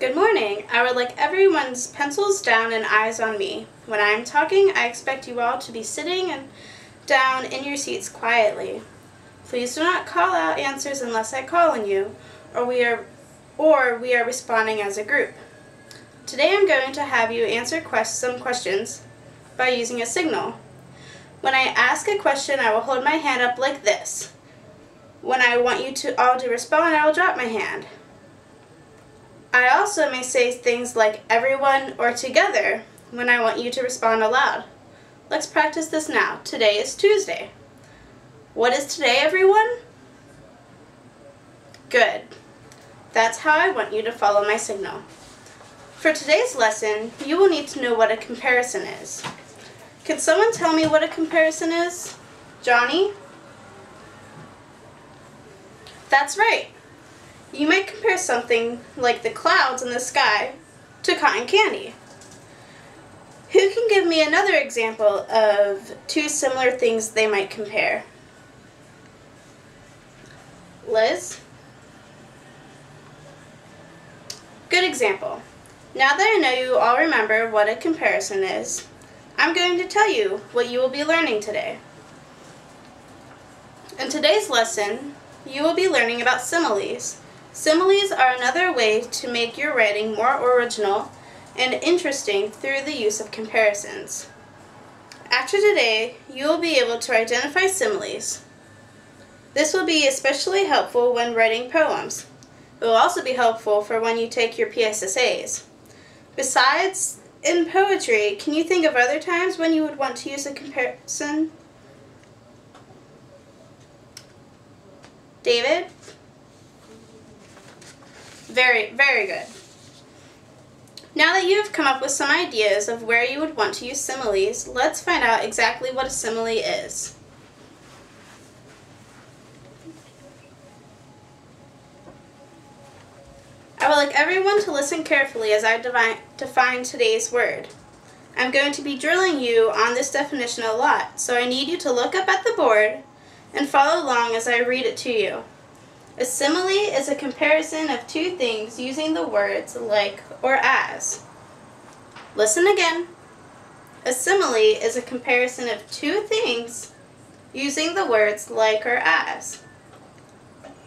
Good morning. I would like everyone's pencils down and eyes on me. When I am talking, I expect you all to be sitting down in your seats quietly. Please do not call out answers unless I call on you, or we are responding as a group. Today I'm going to have you answer some questions by using a signal. When I ask a question, I will hold my hand up like this. When I want you all to respond, I will drop my hand. I also may say things like everyone or together when I want you to respond aloud. Let's practice this now. Today is Tuesday. What is today, everyone? Good. That's how I want you to follow my signal. For today's lesson, you will need to know what a comparison is. Can someone tell me what a comparison is? Johnny? That's right. You might compare something like the clouds in the sky to cotton candy. Who can give me another example of two similar things they might compare? Liz? Good example. Now that I know you all remember what a comparison is, I'm going to tell you what you will be learning today. In today's lesson, you will be learning about similes. Similes are another way to make your writing more original and interesting through the use of comparisons. After today, you will be able to identify similes. This will be especially helpful when writing poems. It will also be helpful for when you take your PSSAs. Besides, in poetry, can you think of other times when you would want to use a comparison? David? Very good. Now that you have come up with some ideas of where you would want to use similes, let's find out exactly what a simile is. I would like everyone to listen carefully as I define today's word. I'm going to be drilling you on this definition a lot, so I need you to look up at the board and follow along as I read it to you. A simile is a comparison of two things using the words like or as. Listen again. A simile is a comparison of two things using the words like or as.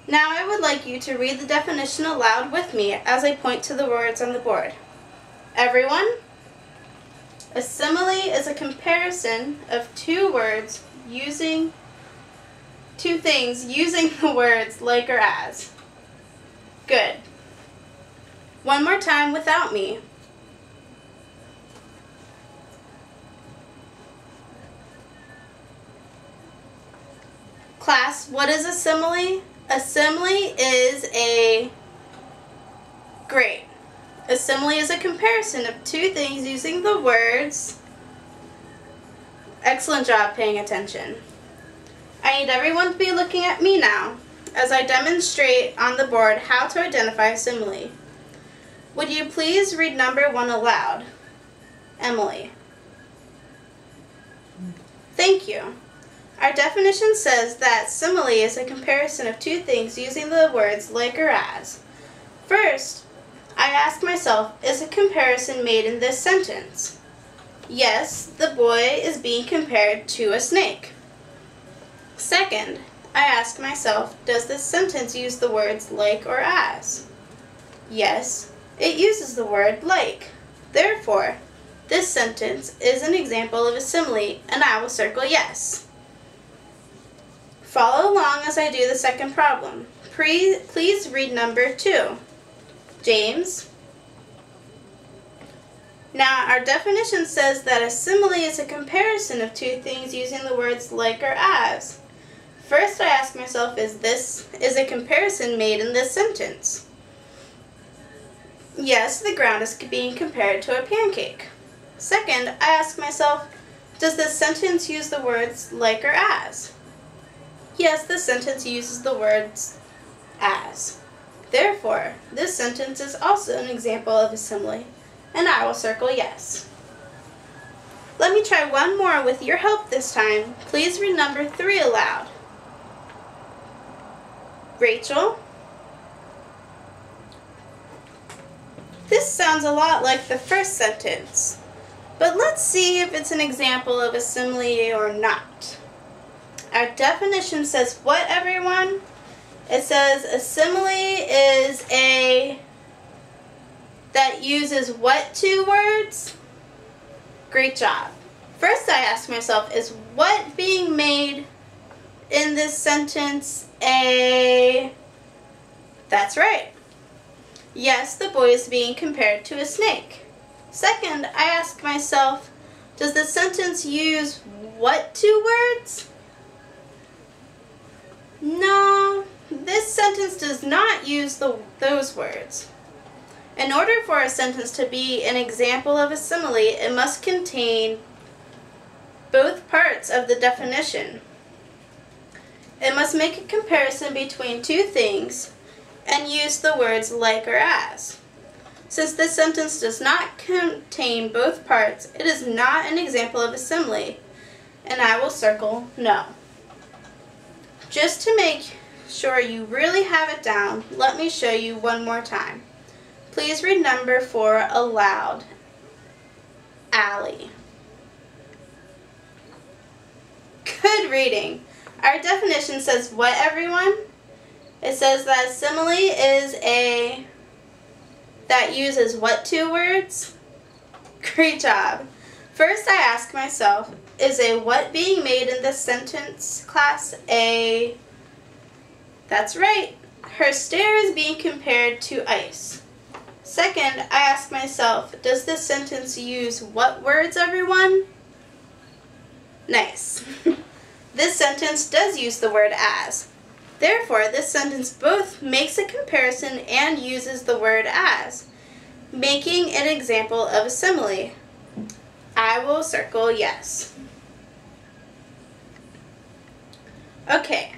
Now I would like you to read the definition aloud with me as I point to the words on the board. Everyone? A simile is a comparison of two things using the words like or as. Good. One more time without me. Class, what is a simile? A simile is Great. A simile is a comparison of two things using the words. Excellent job paying attention. I need everyone to be looking at me now as I demonstrate on the board how to identify a simile. Would you please read number 1 aloud? Emily. Thank you. Our definition says that simile is a comparison of two things using the words like or as. First, I ask myself, is a comparison made in this sentence? Yes, the boy is being compared to a snake. Second, I ask myself, does this sentence use the words like or as? Yes, it uses the word like. Therefore, this sentence is an example of a simile, and I will circle yes. Follow along as I do the second problem. Please read number 2. James? Now, our definition says that a simile is a comparison of two things using the words like or as. First, I ask myself, is a comparison made in this sentence? Yes, the ground is being compared to a pancake. Second, I ask myself, does this sentence use the words like or as? Yes, the sentence uses the words as. Therefore, this sentence is also an example of a simile, and I will circle yes. Let me try one more with your help this time. Please read number 3 aloud. Rachel? This sounds a lot like the first sentence, but let's see if it's an example of a simile or not. Our definition says what, everyone? It says a simile is that uses what two words? Great job. First I ask myself, is what being made in this sentence That's right. Yes, the boy is being compared to a snake. Second, I ask myself, does the sentence use what two words? No, this sentence does not use those words. In order for a sentence to be an example of a simile, it must contain both parts of the definition. It must make a comparison between two things and use the words like or as. Since this sentence does not contain both parts, it is not an example of a simile, and I will circle no. Just to make sure you really have it down, let me show you one more time. Please read number 4 aloud. Allie. Good reading. Our definition says what, everyone? It says that a simile is that uses what two words? Great job. First I ask myself, is a what being made in this sentence, class? That's right. Her stare is being compared to ice. Second, I ask myself, does this sentence use what words, everyone? Nice. This sentence does use the word as. Therefore, this sentence both makes a comparison and uses the word as, making an example of a simile. I will circle yes. Okay,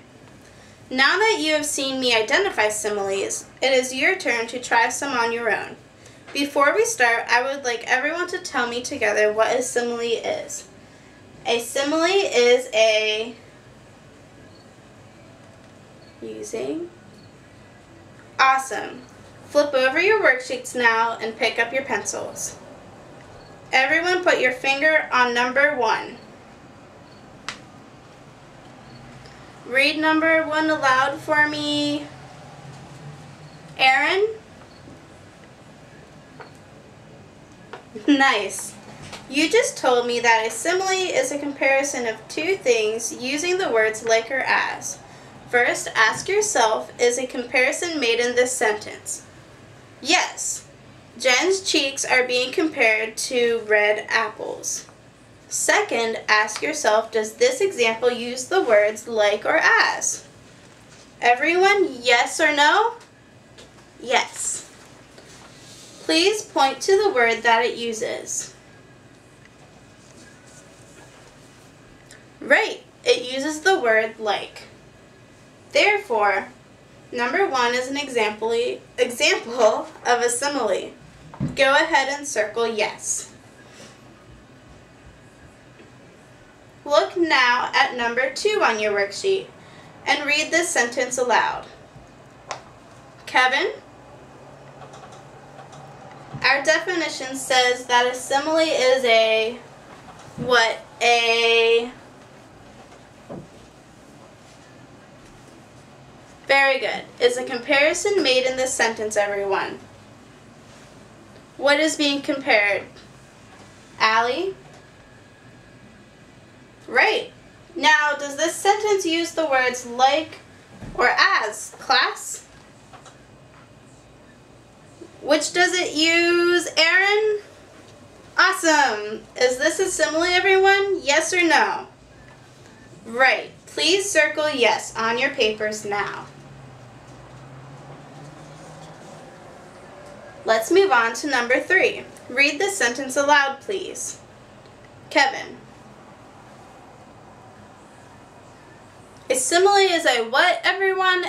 now that you have seen me identify similes, it is your turn to try some on your own. Before we start, I would like everyone to tell me together what a simile is. A simile is using. Awesome. Flip over your worksheets now and pick up your pencils. Everyone put your finger on number 1. Read number 1 aloud for me. Aaron? Nice. You just told me that a simile is a comparison of two things using the words like or as. First, ask yourself, is a comparison made in this sentence? Yes. Jen's cheeks are being compared to red apples. Second, ask yourself, does this example use the words like or as? Everyone, yes or no? Yes. Please point to the word that it uses. Right, it uses the word like. Therefore, number 1 is an example of a simile. Go ahead and circle yes. Look now at number 2 on your worksheet and read this sentence aloud. Kevin? Our definition says that a simile is Very good. Is a comparison made in this sentence, everyone? What is being compared? Allie? Right. Now, does this sentence use the words like or as, class? Which does it use, Aaron? Awesome. Is this a simile, everyone? Yes or no? Right. Please circle yes on your papers now. Let's move on to number 3. Read the sentence aloud, please. Kevin. A simile is a what, everyone?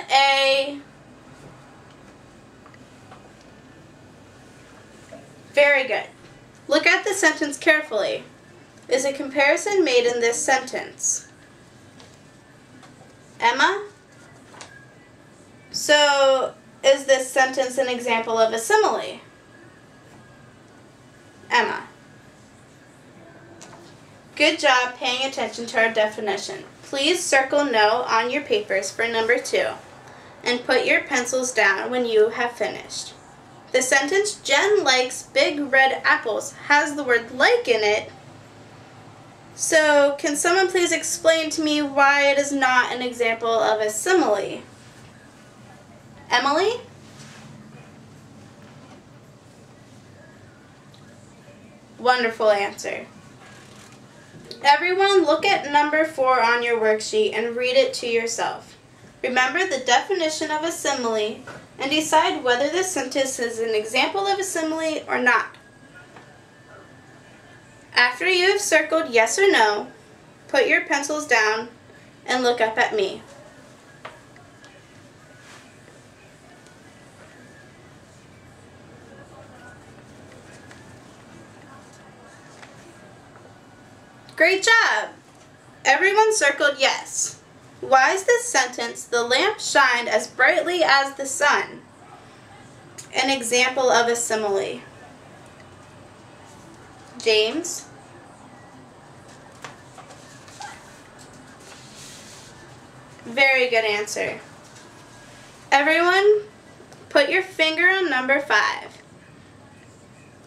Very good. Look at the sentence carefully. Is a comparison made in this sentence? Emma? So, is this sentence an example of a simile? Emma. Good job paying attention to our definition. Please circle no on your papers for number 2 and put your pencils down when you have finished. The sentence, Jen likes big red apples, has the word like in it. So can someone please explain to me why it is not an example of a simile? Emily? Wonderful answer. Everyone, look at number 4 on your worksheet and read it to yourself. Remember the definition of a simile and decide whether this sentence is an example of a simile or not. After you have circled yes or no, put your pencils down and look up at me. Great job! Everyone circled yes. Why is this sentence, the lamp shined as brightly as the sun, an example of a simile? James? Very good answer. Everyone, put your finger on number 5.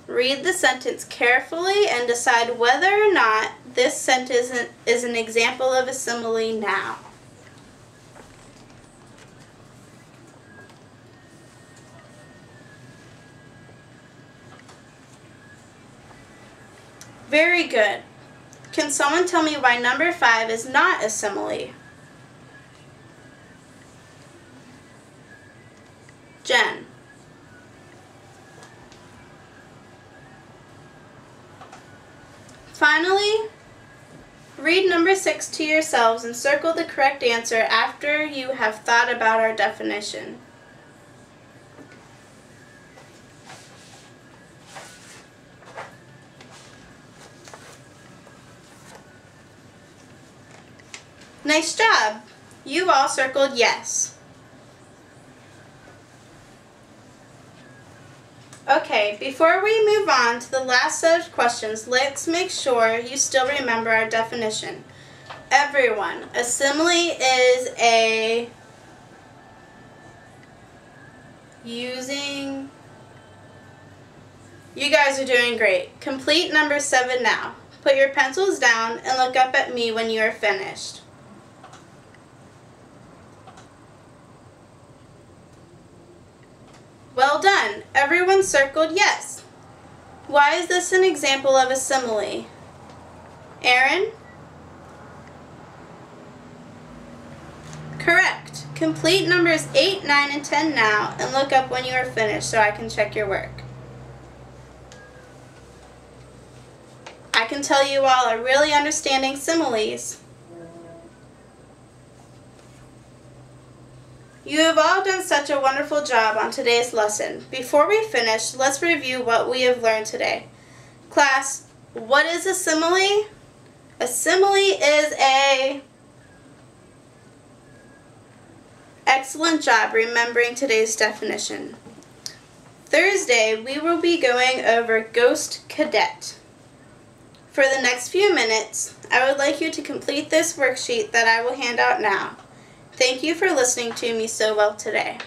Read the sentence carefully and decide whether or not this sentence is an example of a simile now. Very good. Can someone tell me why number 5 is not a simile? Jen. Finally, read number 6 to yourselves and circle the correct answer after you have thought about our definition. Nice job! You all circled yes. Okay, before we move on to the last set of questions, let's make sure you still remember our definition. Everyone, a simile is a using... You guys are doing great. Complete number 7 now. Put your pencils down and look up at me when you are finished. Well done. Everyone circled yes. Why is this an example of a simile? Aaron? Correct. Complete numbers 8, 9, and 10 now and look up when you are finished so I can check your work. I can tell you all are really understanding similes. You have all done such a wonderful job on today's lesson. Before we finish, let's review what we have learned today. Class, what is a simile? A simile is a... Excellent job remembering today's definition. Thursday, we will be going over Ghost Cadet. For the next few minutes, I would like you to complete this worksheet that I will hand out now. Thank you for listening to me so well today.